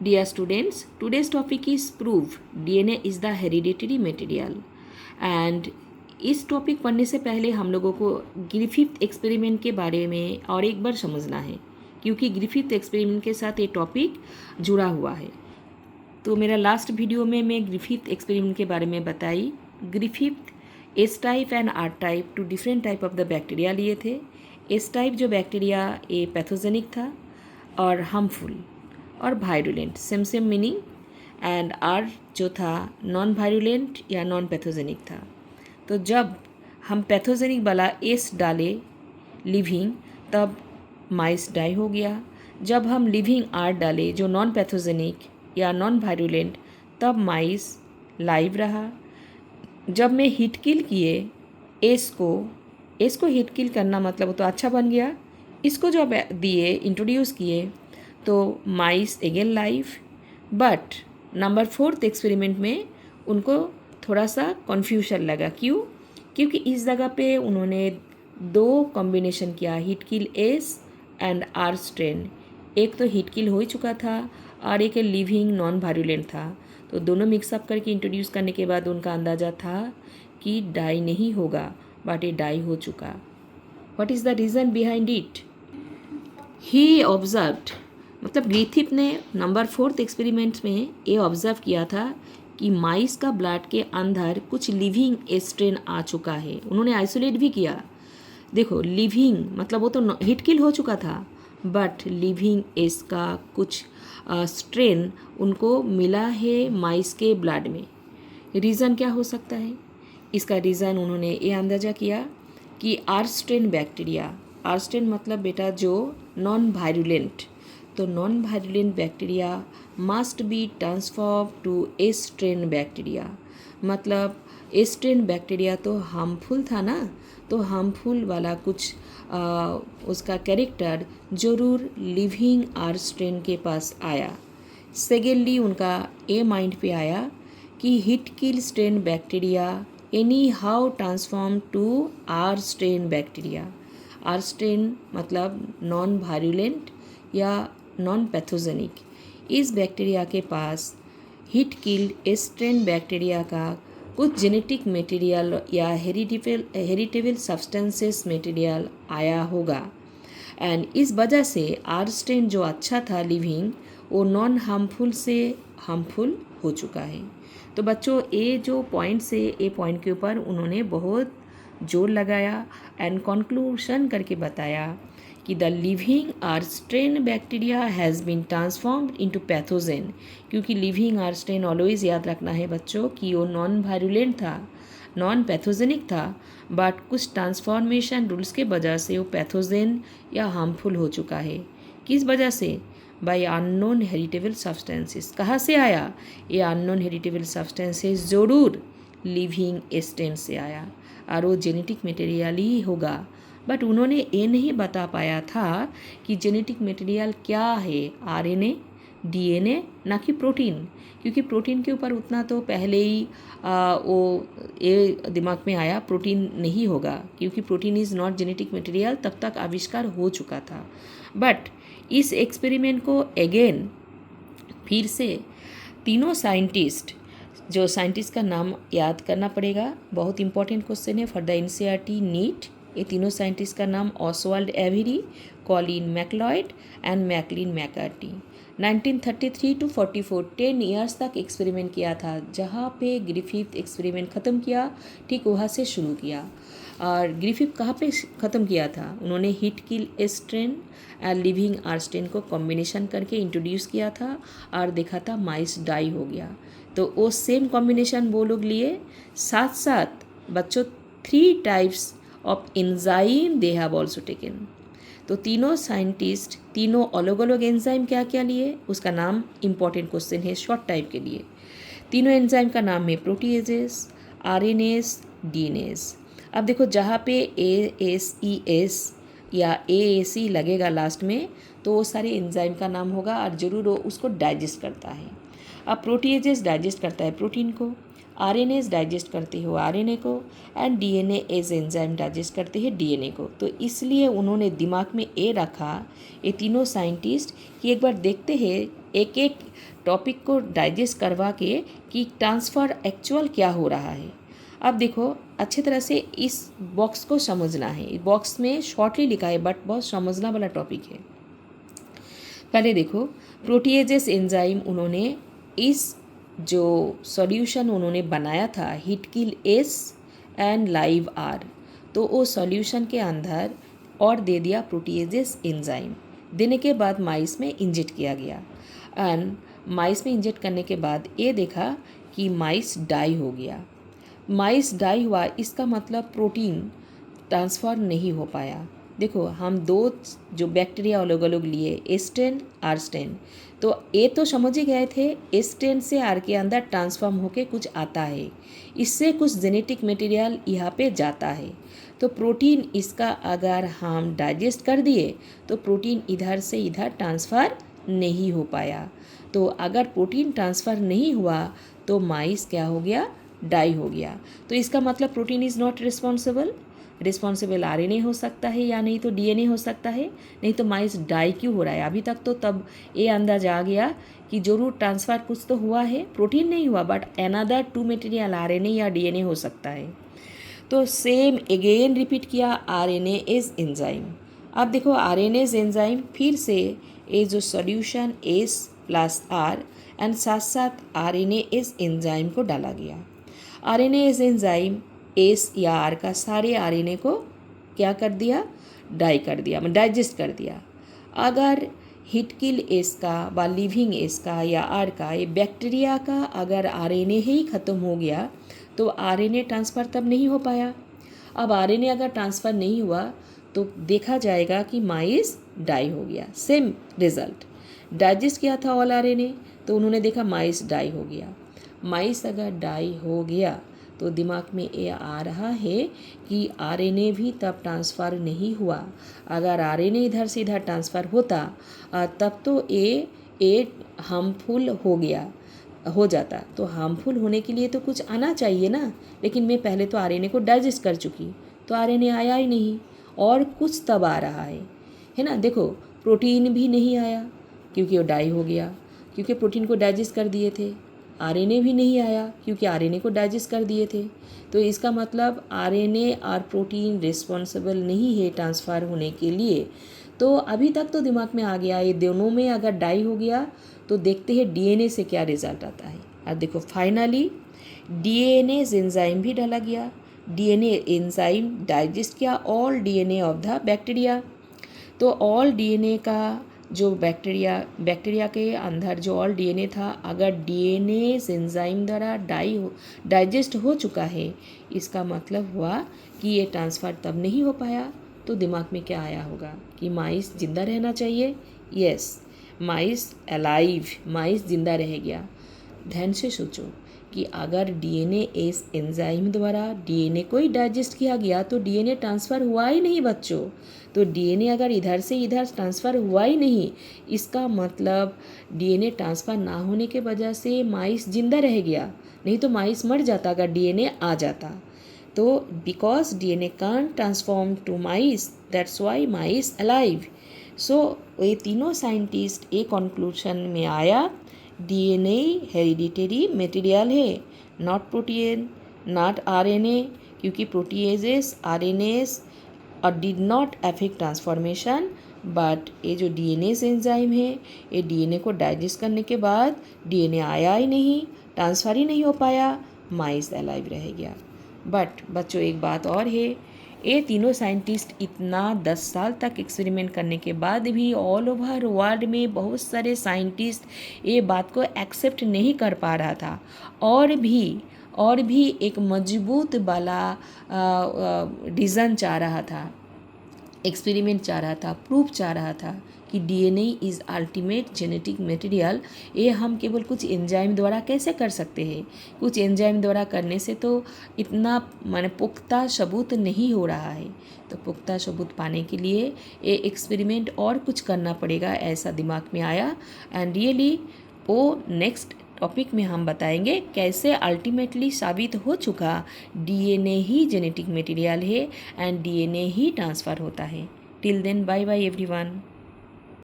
Dear students, today's topic is proof DNA is the hereditary material and इस topic पढ़ने से पहले हम लोगों को ग्रिफिथ एक्सपेरिमेंट के बारे में और एक बार समझना है, क्योंकि ग्रिफिथ एक्सपेरिमेंट के साथ ये टॉपिक जुड़ा हुआ है। तो मेरा लास्ट वीडियो में मैं ग्रिफिथ एक्सपेरिमेंट के बारे में बताई। Griffith S type and R type two different type of the bacteria लिए थे। एस टाइप जो बैक्टीरिया ये पैथोजेनिक था और हार्मफुल और virulent, same meaning, and R जो था नॉन वायरुलेंट या नॉन पैथोजेनिक था। तो जब हम पैथोजेनिक वाला एस डाले लिविंग, तब माइस डाई हो गया। जब हम लिविंग आर डाले जो नॉन पैथोजेनिक या नॉन वायरुलेंट, तब माइस लाइव रहा। जब मैं हीट किल किए एस को हीट किल करना मतलब वो तो अच्छा बन गया। इसको जब दिए इंट्रोड्यूस किए तो mice again live, but number 4 experiment में उनको थोड़ा सा कन्फ्यूजन लगा। क्यों? क्योंकि इस जगह पे उन्होंने 2 कॉम्बिनेशन किया, heat kill S and R strain. एक तो हीट किल हो चुका था और एक लिविंग नॉन वायरुलेंट था। तो दोनों मिक्सअप करके इंट्रोड्यूस करने के बाद उनका अंदाज़ा था कि डाई नहीं होगा, बट ये डाई हो चुका। What is the reason behind it? He observed, मतलब ग्रिफिथ ने नंबर 4 एक्सपेरिमेंट में ये ऑब्जर्व किया था कि माइस का ब्लड के अंदर कुछ लिविंग स्ट्रेन आ चुका है। उन्होंने आइसोलेट भी किया। देखो, लिविंग मतलब वो तो हिट किल हो चुका था, बट लिविंग एस का कुछ स्ट्रेन उनको मिला है माइस के ब्लड में। रीज़न क्या हो सकता है? इसका रीज़न उन्होंने ये अंदाज़ा किया कि R strain bacteria, R strain मतलब बेटा जो नॉन वायरुलेंट, तो non virulent bacteria must be transform to A strain bacteria. मतलब ए स्ट्रेन बैक्टीरिया तो हार्मफुल था ना, तो हार्मफुल वाला कुछ उसका कैरेक्टर ज़रूर लिविंग आर स्ट्रेन के पास आया। सेकेंडली उनका ए माइंड पे आया कि heat kill strain bacteria anyhow transform to R strain bacteria. R strain मतलब नॉन वायरुलेंट या नॉन पैथोजेनिक। इस बैक्टीरिया के पास हीट किल्ड स्ट्रेन बैक्टीरिया का कुछ जेनेटिक मटेरियल या हेरिटेबल सब्सटेंसेस मटेरियल आया होगा, एंड इस वजह से आर स्ट्रेन जो अच्छा था लिविंग, वो नॉन हार्मफुल से हार्मफुल हो चुका है। तो बच्चों, ये जो पॉइंट से ये पॉइंट के ऊपर उन्होंने बहुत जोर लगाया एंड कंक्लूजन करके बताया कि the living R strain bacteria has been transformed into pathogen. क्योंकि लिविंग आर स्ट्रेन ऑलवेज याद रखना है बच्चों कि वो नॉन वायरुलेंट था, नॉन पैथोजेनिक था, बट कुछ ट्रांसफॉर्मेशन रूल्स के वजह से वो पैथोजेन या हार्मफुल हो चुका है। किस वजह से? By unknown heritable substances. कहाँ से आया ये अननोन हेरिटेबल सब्सटेंसेस? ज़रूर लिविंग स्ट्रेन से आया और वो जेनेटिक मटेरियल ही होगा। बट उन्होंने ये नहीं बता पाया था कि जेनेटिक मटेरियल क्या है, आरएनए, डीएनए, ना कि प्रोटीन। क्योंकि प्रोटीन के ऊपर उतना तो पहले ही वो ये दिमाग में आया, प्रोटीन नहीं होगा, क्योंकि protein is not genetic material तब तक आविष्कार हो चुका था। बट इस एक्सपेरिमेंट को अगेन फिर से तीनों साइंटिस्ट, जो साइंटिस्ट का नाम याद करना पड़ेगा, बहुत इंपॉर्टेंट क्वेश्चन है फॉर द एनसीईआरटी नीट। ये तीनों साइंटिस्ट का नाम Oswald Avery, Colin MacLeod and Maclyn McCarty. 1933 to 44 10 years तक एक्सपेरिमेंट किया था। जहाँ पे ग्रिफिथ एक्सपेरिमेंट ख़त्म किया, ठीक वहाँ से शुरू किया। और ग्रिफिथ कहाँ पे ख़त्म किया था? उन्होंने heat kill strain and living R strain को कॉम्बिनेशन करके इंट्रोड्यूस किया था और देखा था माइस डाई हो गया। तो वो सेम कॉम्बिनेशन वो लोग लिए। साथ साथ बच्चों 3 types of enzyme they have also taken. तो तीनों साइंटिस्ट तीनों अलग अलग एंजाइम क्या क्या लिए, उसका नाम इंपॉर्टेंट क्वेश्चन है शॉर्ट टाइप के लिए। तीनों एंजाइम का नाम है प्रोटीएजेस, आरएनएस, डीएनएस। अब देखो, जहाँ पे ASES या AAC लगेगा लास्ट में, तो वो सारे एंजाइम का नाम होगा और ज़रूर वो उसको डाइजेस्ट करता है। अब प्रोटीएजेस डाइजेस्ट करता है प्रोटीन को, आरएनएस डाइजेस्ट करते हो आरएनए को, and DNase enzyme digest करते हैं डीएनए को। तो इसलिए उन्होंने दिमाग में ये रखा, ये तीनों साइंटिस्ट, कि एक बार देखते हैं एक एक टॉपिक को डाइजेस्ट करवा के कि ट्रांसफ़र एक्चुअल क्या हो रहा है। अब देखो अच्छी तरह से इस बॉक्स को समझना है। बॉक्स में शॉर्टली लिखा है बट बहुत समझना वाला टॉपिक है। पहले देखो प्रोटीएजेस एंजाइम, उन्होंने इस जो सॉल्यूशन उन्होंने बनाया था heat kill S and live R, तो वो सॉल्यूशन के अंदर और दे दिया प्रोटीएजेस एंजाइम। देने के बाद माइस में इंजेक्ट किया गया एंड माइस में इंजेक्ट करने के बाद ये देखा कि माइस डाई हो गया। माइस डाई हुआ, इसका मतलब प्रोटीन ट्रांसफ़र नहीं हो पाया। देखो हम दो जो बैक्टीरिया अलग अलग लिए, एस्टेन आरस्टेन, तो ये तो समझ ही गए थे एस्टेन से आर के अंदर ट्रांसफॉर्म होके कुछ आता है, इससे कुछ जेनेटिक मटेरियल यहाँ पे जाता है। तो प्रोटीन इसका अगर हम डाइजेस्ट कर दिए तो प्रोटीन इधर से इधर ट्रांसफ़र नहीं हो पाया। तो अगर प्रोटीन ट्रांसफ़र नहीं हुआ तो माइस क्या हो गया, डाई हो गया। तो इसका मतलब protein is not responsible RNA हो सकता है या नहीं तो डीएनए हो सकता है, नहीं तो माइस डाई क्यों हो रहा है। अभी तक तो तब ये अंदाजा आ गया कि जरूर ट्रांसफ़र कुछ तो हुआ है, प्रोटीन नहीं हुआ but another two material RNA या डीएनए हो सकता है। तो सेम अगेन रिपीट किया आरएनए एज एंजाइम। अब देखो आरएनए एज एंजाइम फिर से ये जो solution S plus R and साथ साथ आरएनए एज एंजाइम को डाला गया। आरएनए एज एंजाइम एस या आर का सारे आरएनए को क्या कर दिया, डाई कर दिया, डाइजेस्ट कर दिया। अगर हिट किल एस का व लिविंग एस का या आर का, ये बैक्टीरिया का अगर आरएनए ही ख़त्म हो गया तो आरएनए ट्रांसफ़र तब नहीं हो पाया। अब आरएनए अगर ट्रांसफ़र नहीं हुआ तो देखा जाएगा कि माइस डाई हो गया। सेम रिजल्ट, डाइजेस्ट किया था ऑल आरएनए तो उन्होंने देखा माइस डाई हो गया। माइस अगर डाई हो गया तो दिमाग में ये आ रहा है कि आरएनए भी तब ट्रांसफ़र नहीं हुआ। अगर आरएनए इधर से इधर ट्रांसफ़र होता तब तो ये हार्मफुल हो जाता। तो हार्मफुल होने के लिए तो कुछ आना चाहिए ना, लेकिन मैं पहले तो आरएनए को डाइजेस्ट कर चुकी, तो आरएनए आया ही नहीं और कुछ तब आ रहा है ना। देखो प्रोटीन भी नहीं आया क्योंकि वो डाई हो गया, क्योंकि प्रोटीन को डाइजेस्ट कर दिए थे। आरएनए भी नहीं आया क्योंकि आरएनए को डाइजेस्ट कर दिए थे। तो इसका मतलब आरएनए और प्रोटीन रिस्पॉन्सिबल नहीं है ट्रांसफ़र होने के लिए। तो अभी तक तो दिमाग में आ गया ये दोनों में अगर डाई हो गया तो देखते हैं डीएनए से क्या रिजल्ट आता है। अब देखो फाइनली डीएनए एंजाइम भी डाला गया। डीएनए एंजाइम डाइजेस्ट किया all DNA of the bacteria. तो ऑल डीएनए का जो बैक्टीरिया के अंदर जो ऑल डीएनए था, अगर डीएनए एंजाइम द्वारा डाइजेस्ट हो चुका है, इसका मतलब हुआ कि ये ट्रांसफ़र तब नहीं हो पाया। तो दिमाग में क्या आया होगा कि माइस जिंदा रहना चाहिए। यस, माइस अलाइव, माइस जिंदा रह गया। ध्यान से सोचो कि अगर डीएनए इस एंजाइम द्वारा डीएनए को ही डाइजेस्ट किया गया तो डीएनए ट्रांसफ़र हुआ ही नहीं बच्चों। तो डीएनए अगर इधर से इधर ट्रांसफ़र हुआ ही नहीं, इसका मतलब डीएनए ट्रांसफ़र ना होने के वजह से माइस जिंदा रह गया, नहीं तो माइस मर जाता अगर डीएनए आ जाता। तो because DNA can't transform to mice, that's why mice alive. So ये तीनों साइंटिस्ट एक कंक्लूजन में आया, डीएनए हेरिडिटरी मटेरियल है, नॉट प्रोटीन, नॉट आरएनए, क्योंकि प्रोटीएजेस आरएनएस और did not affect transformation. But ये जो डीएनए एंजाइम है, ये डीएनए को डाइजेस्ट करने के बाद डीएनए आया ही नहीं, ट्रांसफ़र ही नहीं हो पाया, माइस अलाइव रह गया। बट बच्चों एक बात और है, ये तीनों साइंटिस्ट इतना 10 साल तक एक्सपेरिमेंट करने के बाद भी ऑल ओवर वर्ल्ड में बहुत सारे साइंटिस्ट ये बात को एक्सेप्ट नहीं कर पा रहा था और भी एक मजबूत वाला रीज़न चाह रहा था, एक्सपेरिमेंट चाह रहा था, प्रूफ चाह रहा था कि DNA is ultimate genetic material. ये हम केवल कुछ एंजाइम द्वारा कैसे कर सकते हैं, कुछ एंजाइम द्वारा करने से तो इतना माने पुख्ता सबूत नहीं हो रहा है। तो पुख्ता सबूत पाने के लिए ये एक्सपेरिमेंट और कुछ करना पड़ेगा, ऐसा दिमाग में आया। एंड रियली वो नेक्स्ट टॉपिक में हम बताएंगे कैसे अल्टीमेटली साबित हो चुका डीएनए ही जेनेटिक मटेरियल है एंड डीएनए ही ट्रांसफ़र होता है। Till then bye bye everyone.